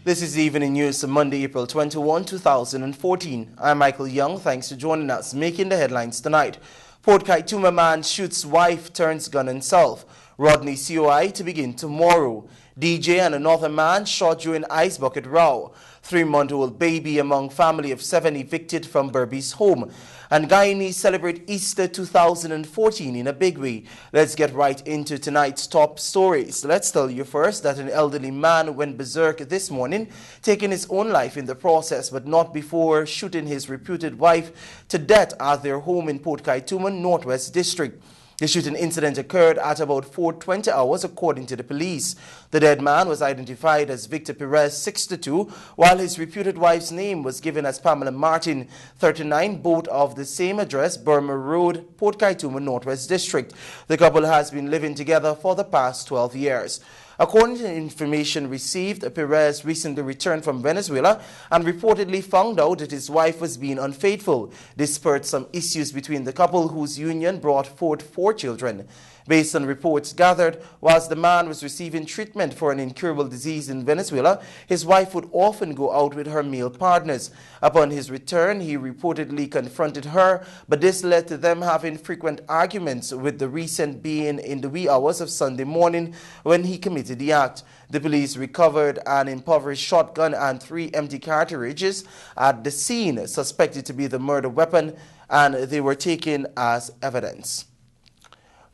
This is Evening News for Monday, April 21, 2014. I'm Michael Young. Thanks for joining us. Making the headlines tonight. Port Kaituma man shoots wife, turns gun himself. Rodney COI to begin tomorrow. DJ and another man shot during ice bucket row. 3-month-old baby among family of 7 evicted from Berbice home. And Guyanese celebrate Easter 2014 in a big way. Let's get right into tonight's top stories. Let's tell you first that an elderly man went berserk this morning, taking his own life in the process, but not before shooting his reputed wife to death at their home in Port Kaituma, Northwest District. The shooting incident occurred at about 4:20 hours, according to the police. The dead man was identified as Victor Perez, 62, while his reputed wife's name was given as Pamela Martin, 39, both of the same address, Burma Road, Port Kaituma, Northwest District. The couple has been living together for the past 12 years. According to information received, Perez recently returned from Venezuela and reportedly found out that his wife was being unfaithful. This spurred some issues between the couple, whose union brought forth 4 children. Based on reports gathered, whilst the man was receiving treatment for an incurable disease in Venezuela, his wife would often go out with her male partners. Upon his return, he reportedly confronted her, but this led to them having frequent arguments, with the recent being in the wee hours of Sunday morning when he committed the act. The police recovered an impoverished shotgun and 3 empty cartridges at the scene, suspected to be the murder weapon, and they were taken as evidence.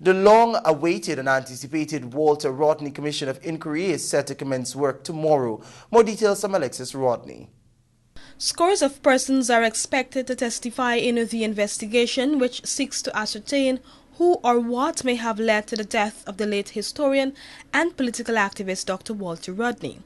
The long-awaited and anticipated Walter Rodney Commission of Inquiry is set to commence work tomorrow. More details from Alexis Rodney. Scores of persons are expected to testify in the investigation, which seeks to ascertain who or what may have led to the death of the late historian and political activist Dr. Walter Rodney.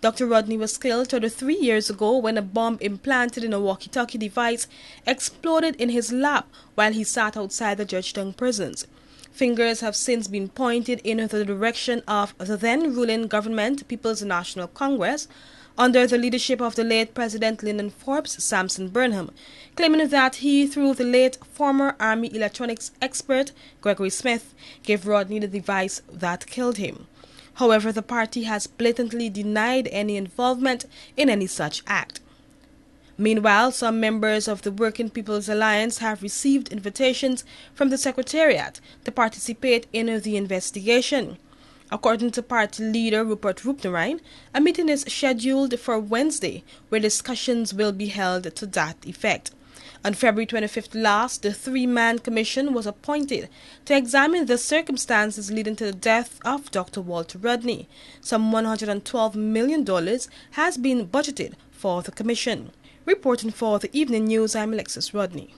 Dr. Rodney was killed 33 years ago when a bomb implanted in a walkie-talkie device exploded in his lap while he sat outside the Georgetown prisons. Fingers have since been pointed in the direction of the then ruling government, People's National Congress, under the leadership of the late President Lyndon Forbes Sampson Burnham, claiming that he, through the late former Army electronics expert Gregory Smith, gave Rodney the device that killed him. However, the party has blatantly denied any involvement in any such act. Meanwhile, some members of the Working People's Alliance have received invitations from the Secretariat to participate in the investigation. According to party leader Rupert Roopnarine, a meeting is scheduled for Wednesday where discussions will be held to that effect. On February 25th last, the 3-man commission was appointed to examine the circumstances leading to the death of Dr. Walter Rodney. Some $112 million has been budgeted for the commission. Reporting for the Evening News, I'm Alexis Rodney.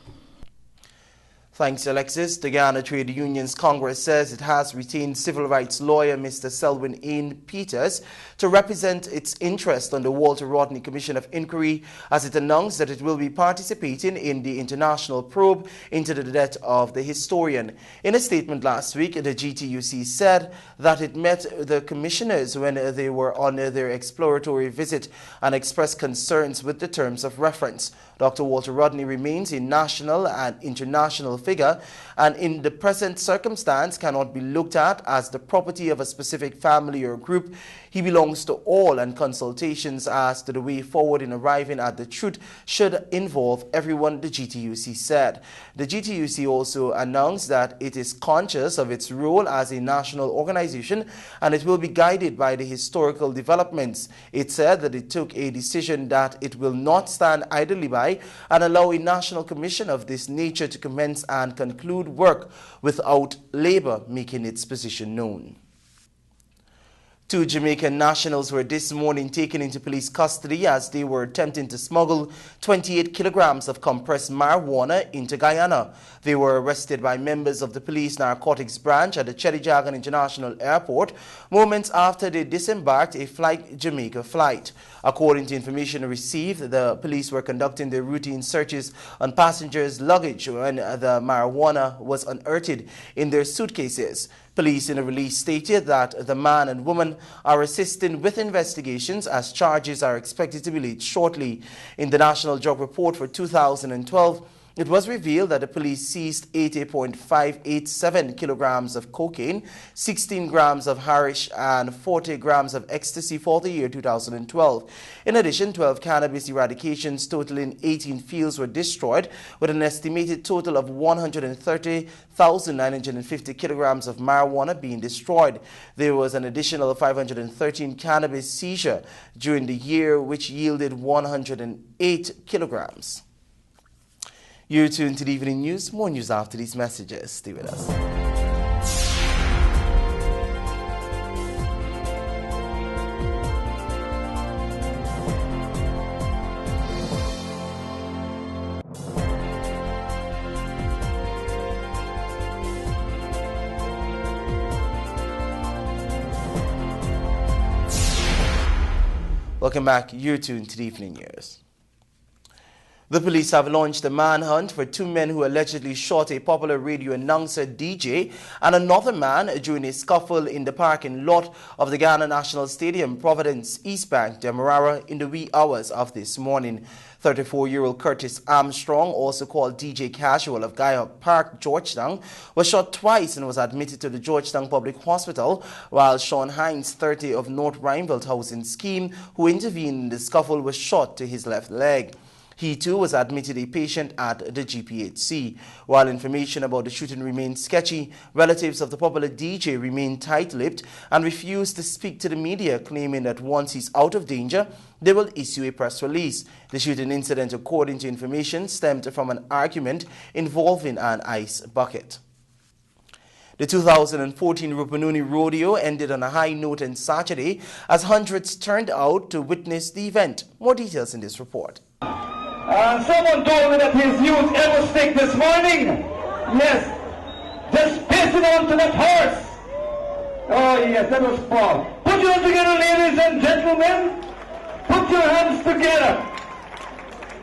Thanks, Alexis. The Guyana Trade Unions Congress says it has retained civil rights lawyer Mr. Selwyn Ain Peters to represent its interest on the Walter Rodney Commission of Inquiry, as it announced that it will be participating in the international probe into the death of the historian. In a statement last week, the GTUC said that it met the commissioners when they were on their exploratory visit and expressed concerns with the terms of reference. Dr. Walter Rodney remains a national and international figure, and in the present circumstance cannot be looked at as the property of a specific family or group. He belongs to all, and consultations as to the way forward in arriving at the truth should involve everyone, the GTUC said. The GTUC also announced that it is conscious of its role as a national organization and it will be guided by the historical developments. It said that it took a decision that it will not stand idly by and allow a national commission of this nature to commence and conclude work without Labour making its position known. 2 Jamaican nationals were this morning taken into police custody as they were attempting to smuggle 28 kilograms of compressed marijuana into Guyana. They were arrested by members of the police narcotics branch at the Chedijagan International Airport moments after they disembarked a Flight Jamaica flight. According to information received, the police were conducting their routine searches on passengers' luggage when the marijuana was unearthed in their suitcases. Police in a release stated that the man and woman are assisting with investigations as charges are expected to be laid shortly. In the National Drug Report for 2012, It was revealed that the police seized 80.587 kilograms of cocaine, 16 grams of hashish, and 40 grams of ecstasy for the year 2012. In addition, 12 cannabis eradications totaling 18 fields were destroyed, with an estimated total of 130,950 kilograms of marijuana being destroyed. There was an additional 513 cannabis seizure during the year, which yielded 108 kilograms. You're tuned to the Evening News. More news after these messages. Stay with us. Welcome back. You're tuned to the Evening News. The police have launched a manhunt for two men who allegedly shot a popular radio announcer DJ and another man during a scuffle in the parking lot of the Ghana National Stadium, Providence, East Bank, Demerara, in the wee hours of this morning. 34-year-old Curtis Armstrong, also called DJ Casual of Guyhawk Park, Georgetown, was shot twice and was admitted to the Georgetown Public Hospital, while Sean Hines, 30, of North Rhineville Housing Scheme, who intervened in the scuffle, was shot to his left leg. He too was admitted a patient at the GPHC. While information about the shooting remained sketchy, relatives of the popular DJ remained tight-lipped and refused to speak to the media, claiming that once he's out of danger, they will issue a press release. The shooting incident, according to information, stemmed from an argument involving an ice bucket. The 2014 Rupununi Rodeo ended on a high note on Saturday as hundreds turned out to witness the event. More details in this report. Someone told me that his news ever stick this morning. Yes, just pissing onto that horse. Oh yes, that was Paul. Put your hands together, ladies and gentlemen. Put your hands together.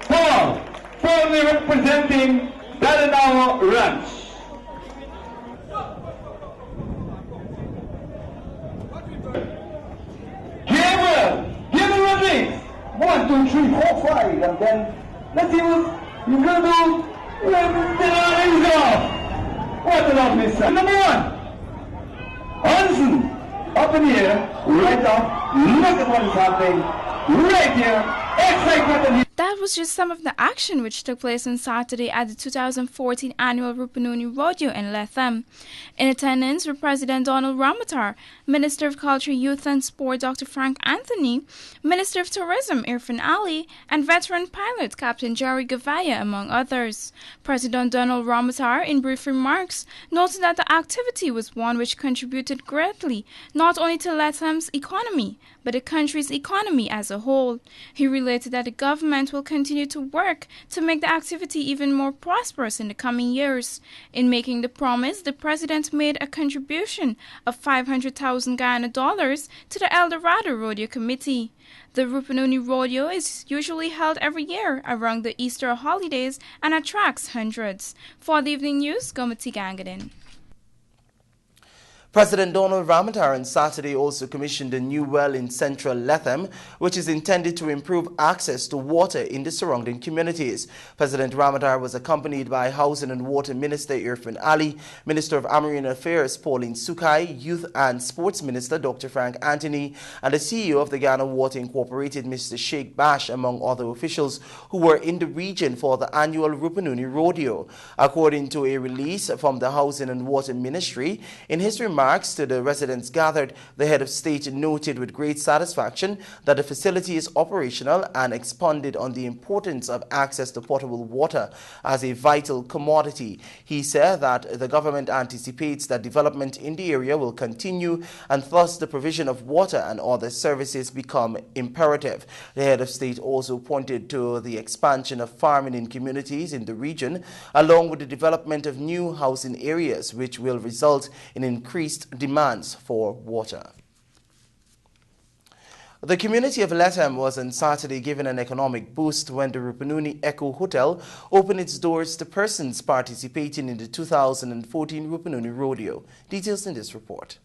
Paul, proudly representing Dadanao Ranch. Gabriel, give me a release. 1, 2, 3, 4, 5, and then let's see what you're going to do when the line is off. What a lovely sound. Number 1, Hansen, up in here, right up. Look at what is happening right here. Excitement in here. That was just some of the action which took place on Saturday at the 2014 annual Rupununi Rodeo in Lethem. In attendance were President Donald Ramotar, Minister of Culture, Youth and Sport Dr. Frank Anthony, Minister of Tourism Irfan Ali, and veteran pilot Captain Jerry Gavaya, among others. President Donald Ramotar, in brief remarks, noted that the activity was one which contributed greatly not only to Lethem's economy, but the country's economy as a whole. He related that the government will continue to work to make the activity even more prosperous in the coming years. In making the promise, the president made a contribution of 500,000 Ghana dollars to the El Dorado Rodeo Committee. The Rupununi Rodeo is usually held every year around the Easter holidays and attracts hundreds. For the Evening News, Gomati Gangadin. President Donald Ramotar on Saturday also commissioned a new well in central Lethem, which is intended to improve access to water in the surrounding communities. President Ramotar was accompanied by Housing and Water Minister Irfan Ali, Minister of Amerindian Affairs Pauline Sukai, Youth and Sports Minister Dr. Frank Anthony, and the CEO of the Ghana Water Incorporated, Mr. Sheikh Bash, among other officials who were in the region for the annual Rupununi Rodeo. According to a release from the Housing and Water Ministry, in his remarks to the residents gathered, the head of state noted with great satisfaction that the facility is operational and expounded on the importance of access to potable water as a vital commodity. He said that the government anticipates that development in the area will continue and thus the provision of water and other services become imperative. The head of state also pointed to the expansion of farming in communities in the region, along with the development of new housing areas, which will result in increased demands for water. The community of Lethem was on Saturday given an economic boost when the Rupununi Echo Hotel opened its doors to persons participating in the 2014 Rupununi Rodeo. Details in this report.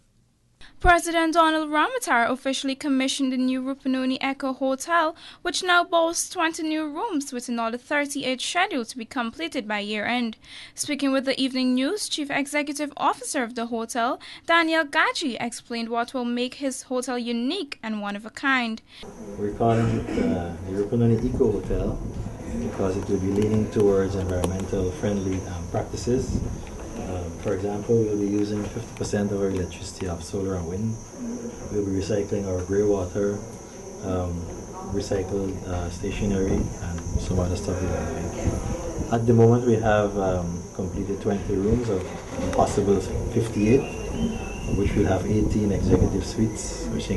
President Donald Ramotar officially commissioned the new Rupununi Echo Hotel, which now boasts 20 new rooms with another 38 scheduled to be completed by year-end. Speaking with the Evening News, Chief Executive Officer of the hotel, Daniel Gaji, explained what will make his hotel unique and one of a kind. We're calling it the Rupununi Eco Hotel because it will be leaning towards environmental friendly practices. For example, we'll be using 50% of our electricity off solar and wind. We'll be recycling our grey water, recycled stationery, and some other stuff we're doing. At the moment, we have completed 20 rooms of possible 58, which will have 18 executive suites, which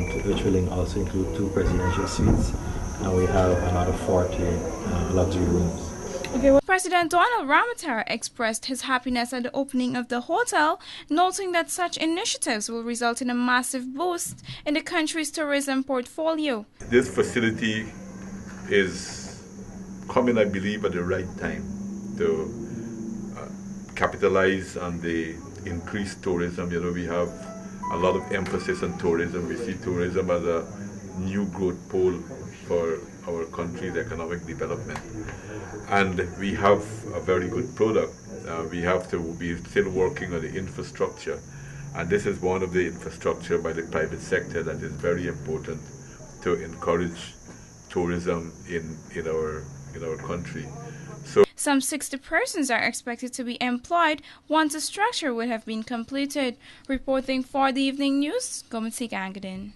will also include 2 presidential suites, and we have another 40 luxury rooms. President Donald Ramotar expressed his happiness at the opening of the hotel, noting that such initiatives will result in a massive boost in the country's tourism portfolio. This facility is coming, I believe, at the right time to capitalize on the increased tourism. You know, we have a lot of emphasis on tourism. We see tourism as a new growth pole for our country's economic development. And we have a very good product. We have to be still working on the infrastructure. And this is one of the infrastructure by the private sector that is very important to encourage tourism in our country. So some 60 persons are expected to be employed once the structure would have been completed. Reporting for the Evening News, Gomatik Angadin.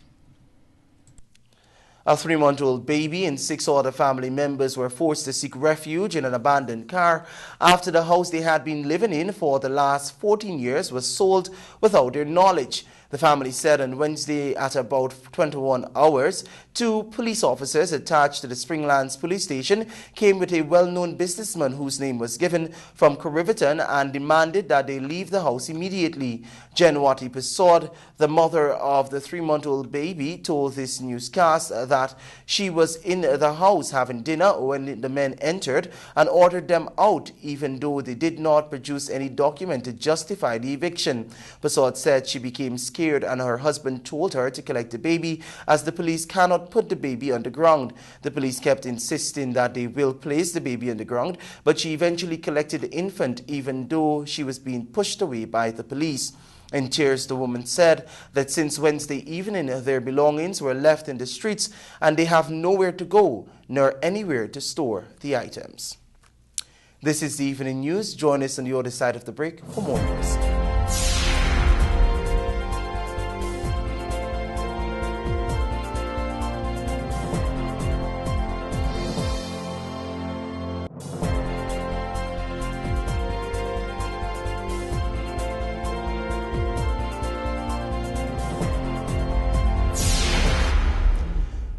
A 3-month-old baby and 6 other family members were forced to seek refuge in an abandoned car after the house they had been living in for the last 14 years was sold without their knowledge. The family said on Wednesday at about 21 hours, 2 police officers attached to the Springlands police station came with a well-known businessman whose name was given from Riverton and demanded that they leave the house immediately. Jenwati Pesod, the mother of the 3-month-old baby, told this newscast that she was in the house having dinner when the men entered and ordered them out, even though they did not produce any document to justify the eviction. Pesod said she became scared and her husband told her to collect the baby as the police cannot put the baby on the ground. The police kept insisting that they will place the baby on the ground, but she eventually collected the infant even though she was being pushed away by the police. In tears, the woman said that since Wednesday evening, their belongings were left in the streets and they have nowhere to go, nor anywhere to store the items. This is the Evening News. Join us on the other side of the break for more news.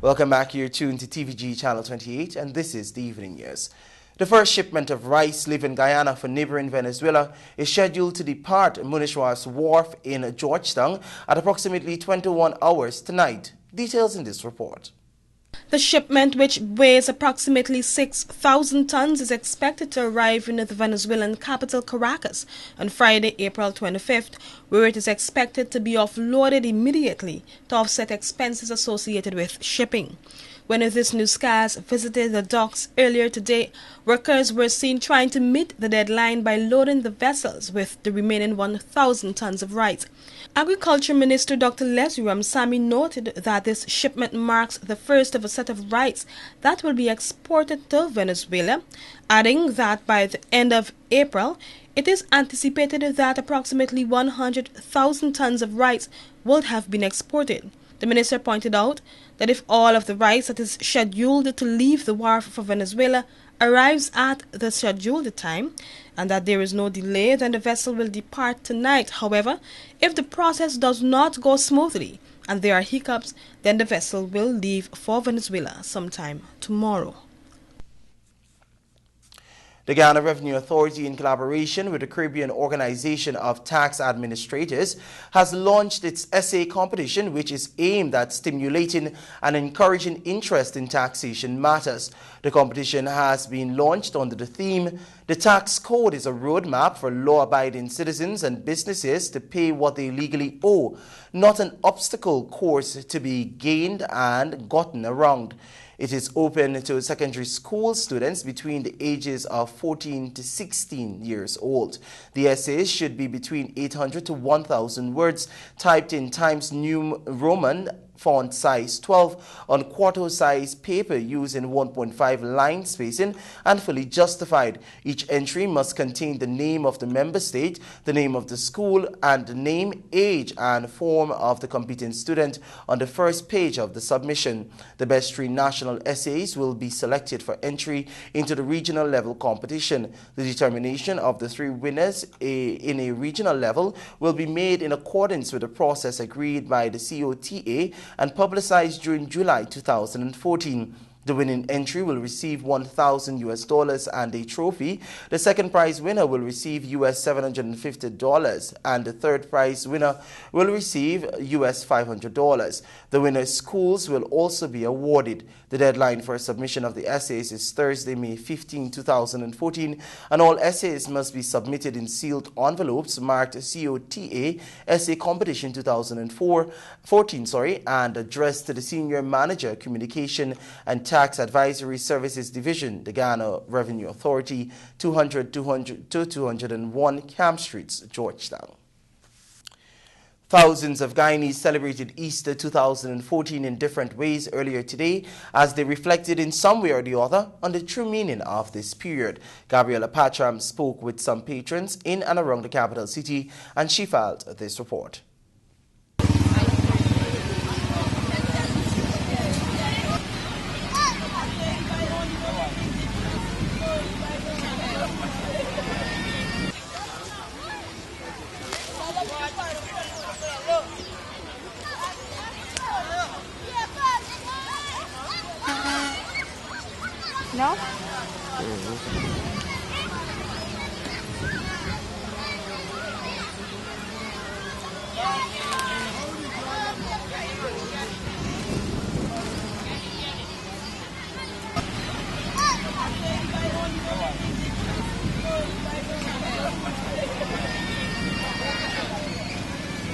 Welcome back. You're tuned to TVG Channel 28, and this is the Evening News. The first shipment of rice leaving Guyana for neighboring Venezuela is scheduled to depart Munishwar's Wharf in Georgetown at approximately 21 hours tonight. Details in this report. The shipment, which weighs approximately 6,000 tons, is expected to arrive in the Venezuelan capital Caracas on Friday, April 25th, where it is expected to be offloaded immediately to offset expenses associated with shipping. When this newscast visited the docks earlier today, workers were seen trying to meet the deadline by loading the vessels with the remaining 1,000 tons of rice. Agriculture Minister Dr. Leslie Ramsamy noted that this shipment marks the first of a set of rice that will be exported to Venezuela, adding that by the end of April, it is anticipated that approximately 100,000 tons of rice would have been exported. The minister pointed out that if all of the rice that is scheduled to leave the wharf for Venezuela arrives at the scheduled time and that there is no delay, then the vessel will depart tonight. However, if the process does not go smoothly and there are hiccups, then the vessel will leave for Venezuela sometime tomorrow. The Ghana Revenue Authority, in collaboration with the Caribbean Organization of Tax Administrators, has launched its essay competition, which is aimed at stimulating and encouraging interest in taxation matters. The competition has been launched under the theme, The tax code is a roadmap for law-abiding citizens and businesses to pay what they legally owe, not an obstacle course to be gained and gotten around. It is open to secondary school students between the ages of 14 to 16 years old. The essays should be between 800 to 1,000 words, typed in Times New Roman font size 12 on quarto size paper using 1.5 line spacing and fully justified. Each entry must contain the name of the member state, the name of the school, and the name, age, and form of the competing student on the first page of the submission. The best 3 national essays will be selected for entry into the regional level competition. The determination of the 3 winners in a regional level will be made in accordance with the process agreed by the COTA and publicized during July 2014. The winning entry will receive $1,000 and a trophy. The second prize winner will receive $750 and the third prize winner will receive $500. The winner's schools will also be awarded. The deadline for submission of the essays is Thursday, May 15, 2014, and all essays must be submitted in sealed envelopes marked COTA Essay Competition 2014 and addressed to the Senior Manager, Communication and Tax Advisory Services Division, the Ghana Revenue Authority, 201 Camp Street, Georgetown. Thousands of Guyanese celebrated Easter 2014 in different ways earlier today as they reflected in some way or the other on the true meaning of this period. Gabriela Patram spoke with some patrons in and around the capital city and she filed this report. No?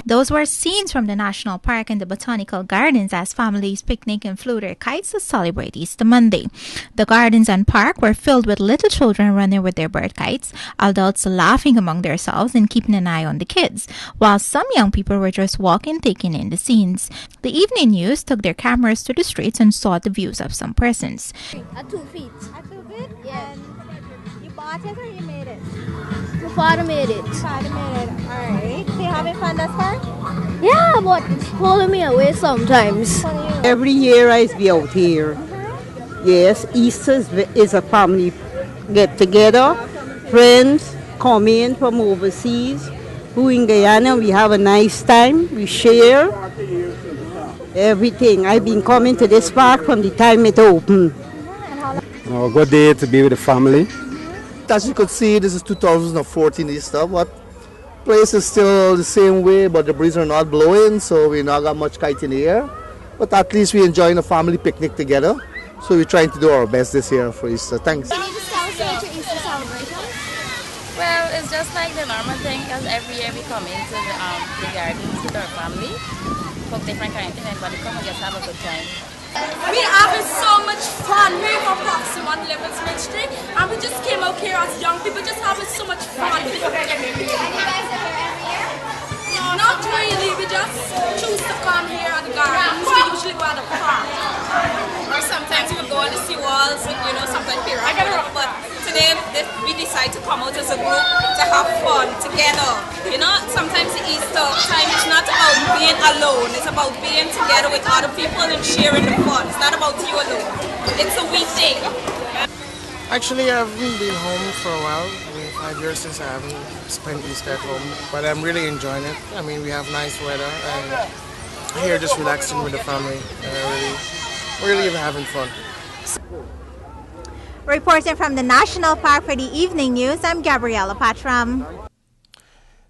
Those were scenes from the National Park and the Botanical Gardens as families picnic and flew their kites to celebrate Easter Monday. The gardens and park were filled with little children running with their bird kites, adults laughing among themselves and keeping an eye on the kids, while some young people were just walking, taking in the scenes. The evening news took their cameras to the streets and saw the views of some persons. At 2 feet. At 2 feet? Yes. You bought it or you made it? My father made it. Father made it. Alright. So you having fun thus far? Yeah, but it's pulling me away sometimes. Every year I be out here. Yes, Easter is a family get together. Friends come in from overseas. Who in Guyana, we have a nice time. We share everything. I've been coming to this park from the time it opened. A good day to be with the family. As you could see, this is 2014 Easter, but place is still the same way, but the breeze are not blowing, so we not got much kite in the air. But at least we enjoying a family picnic together, so we're trying to do our best this year for Easter. Thanks. Can you just celebrate your Easter celebration? Well, it's just like the normal thing, because every year we come into the gardens with our family, cook different kind of things, everybody come and just have a good time. We're having so much fun here for Proxim on 11th Smith Street, and we just came out here as young people, just having so much fun. And you guys are here every year? No, not really. We just choose to come here at the gardens. We usually go at the park. Or sometimes we go on the seawalls, sometimes we run. But today we decide to come out as a group to have fun together. Sometimes the Easter time is not about being alone. It's about being together with other people and sharing the fun. It's not about you alone. It's a weekday. Actually, I haven't been home for a while. 5 years since I haven't spent Easter at home, but I'm really enjoying it. I mean, we have nice weather and here just relaxing with the family and really having fun. Reporting from the National Park for the Evening News, I'm Gabriela Patram.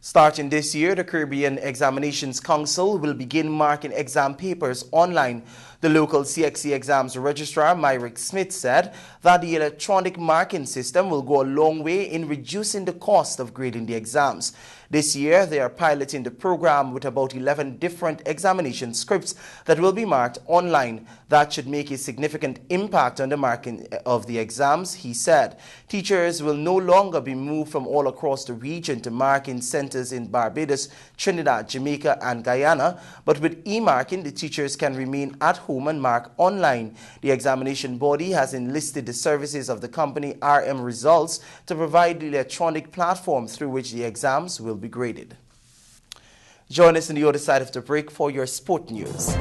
Starting this year, the Caribbean Examinations Council will begin marking exam papers online. The local CXC exams registrar, Myrick Smith, said that the electronic marking system will go a long way in reducing the cost of grading the exams. This year, they are piloting the program with about 11 different examination scripts that will be marked online. That should make a significant impact on the marking of the exams, he said. Teachers will no longer be moved from all across the region to mark in centers in Barbados, Trinidad, Jamaica, and Guyana, but with e-marking, the teachers can remain at home and mark online. The examination body has enlisted the services of the company RM Results to provide the electronic platform through which the exams will be graded. Join us on the other side of the break for your sport news.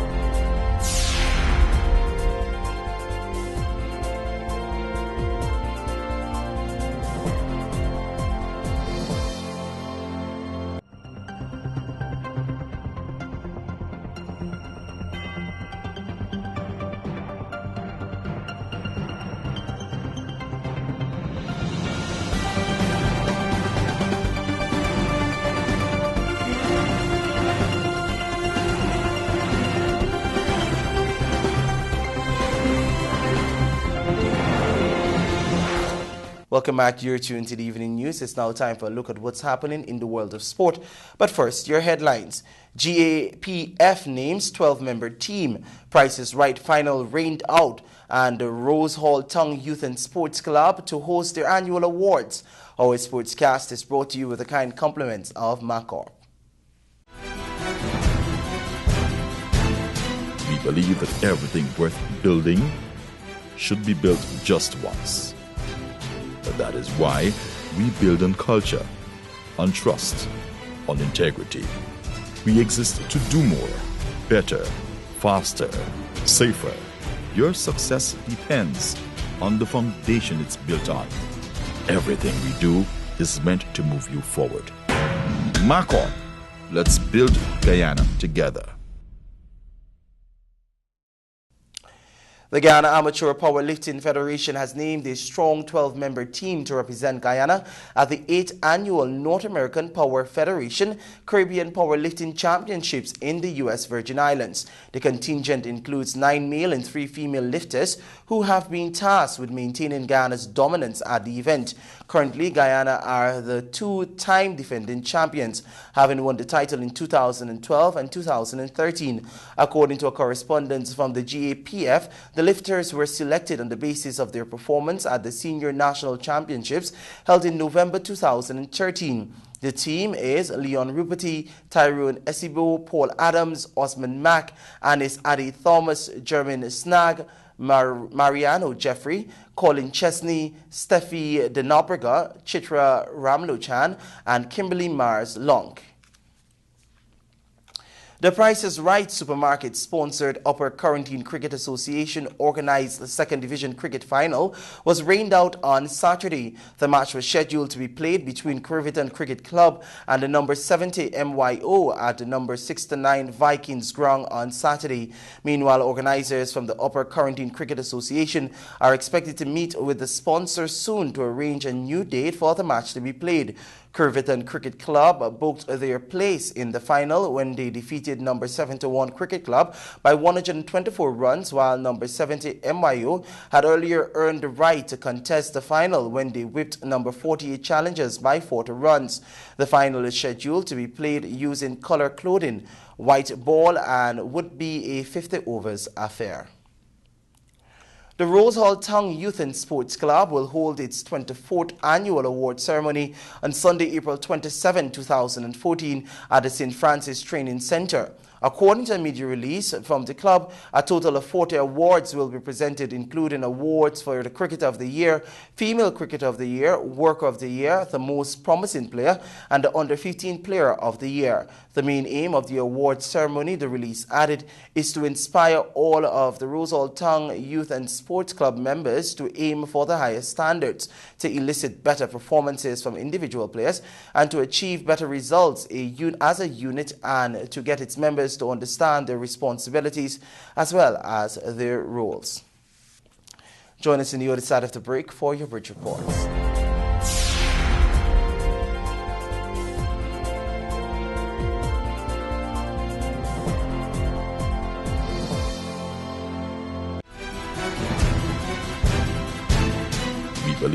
Welcome back. You're tuned to the evening news. It's now time for a look at what's happening in the world of sport. But first, your headlines. GAPF names 12-member team. Price is Right final rained out. And the Rose Hall Tongue Youth and Sports Club to host their annual awards. Our Sportscast is brought to you with the kind compliments of Macor. We believe that everything worth building should be built just once. That is why we build on culture, on trust, on integrity. We exist to do more, better, faster, safer. Your success depends on the foundation it's built on. Everything we do is meant to move you forward. Macor, let's build Guyana together. The Guyana Amateur Powerlifting Federation has named a strong 12-member team to represent Guyana at the 8th Annual North American Power Federation Caribbean Powerlifting Championships in the U.S. Virgin Islands. The contingent includes 9 male and 3 female lifters who have been tasked with maintaining Guyana's dominance at the event. Currently, Guyana are the 2-time defending champions, having won the title in 2012 and 2013. According to a correspondence from the GAPF, the lifters were selected on the basis of their performance at the Senior National Championships held in November 2013. The team is Leon Ruperty, Tyrone Esibo, Paul Adams, Osman Mack, Anis Adi Thomas, Jermaine Snag, Mariano Jeffrey, Colin Chesney, Steffi Denobrega, Chitra Ramlochan, and Kimberly Mars Long. The Price is Right supermarket-sponsored Upper Quarantine Cricket Association organized the 2nd Division cricket final was rained out on Saturday. The match was scheduled to be played between Curviton Cricket Club and the number 70 MYO at the number 69 Vikings ground on Saturday. Meanwhile, organizers from the Upper Quarantine Cricket Association are expected to meet with the sponsors soon to arrange a new date for the match to be played. Curviton Cricket Club booked their place in the final when they defeated number 71 Cricket Club by 124 runs, while number 70 MYO had earlier earned the right to contest the final when they whipped number 48 Challengers by 40 runs. The final is scheduled to be played using color clothing, white ball, and would be a 50 overs affair. The Rose Hall Tongue Youth and Sports Club will hold its 24th annual award ceremony on Sunday, April 27, 2014 at the St. Francis Training Center. According to a media release from the club, a total of 40 awards will be presented, including awards for the Cricketer of the Year, Female Cricketer of the Year, Worker of the Year, the Most Promising Player, and the Under-15 Player of the Year. The main aim of the awards ceremony, the release added, is to inspire all of the Rose Hall Tongue Youth and Sports Club members to aim for the highest standards, to elicit better performances from individual players, and to achieve better results as a unit, and to get its members to understand their responsibilities as well as their roles. Join us on the other side of the break for your bridge reports.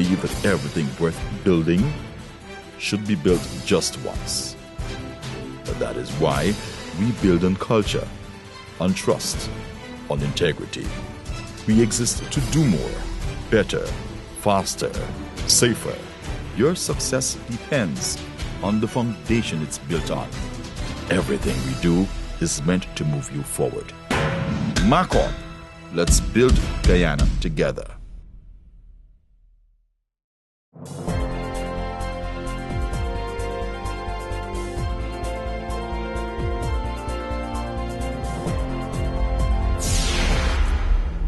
believe that everything worth building should be built just once. That is why we build on culture, on trust, on integrity. We exist to do more, better, faster, safer. Your success depends on the foundation it's built on. Everything we do is meant to move you forward. Mark on. Let's build Guyana together.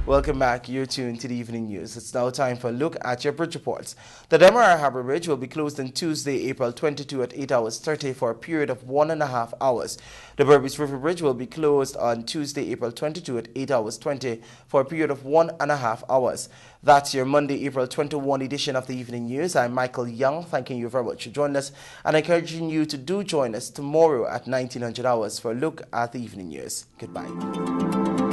Welcome back. You're tuned to the evening news. It's now time for a look at your bridge reports. The Demerara Harbour Bridge will be closed on Tuesday, April 22 at 8 hours 30 for a period of 1.5 hours. The Berbice River Bridge will be closed on Tuesday, April 22 at 8 hours 20 for a period of 1.5 hours. That's your Monday, April 21 edition of the evening news. I'm Michael Young, thanking you very much for joining us and encouraging you to do join us tomorrow at 1900 hours for a look at the evening news. Goodbye.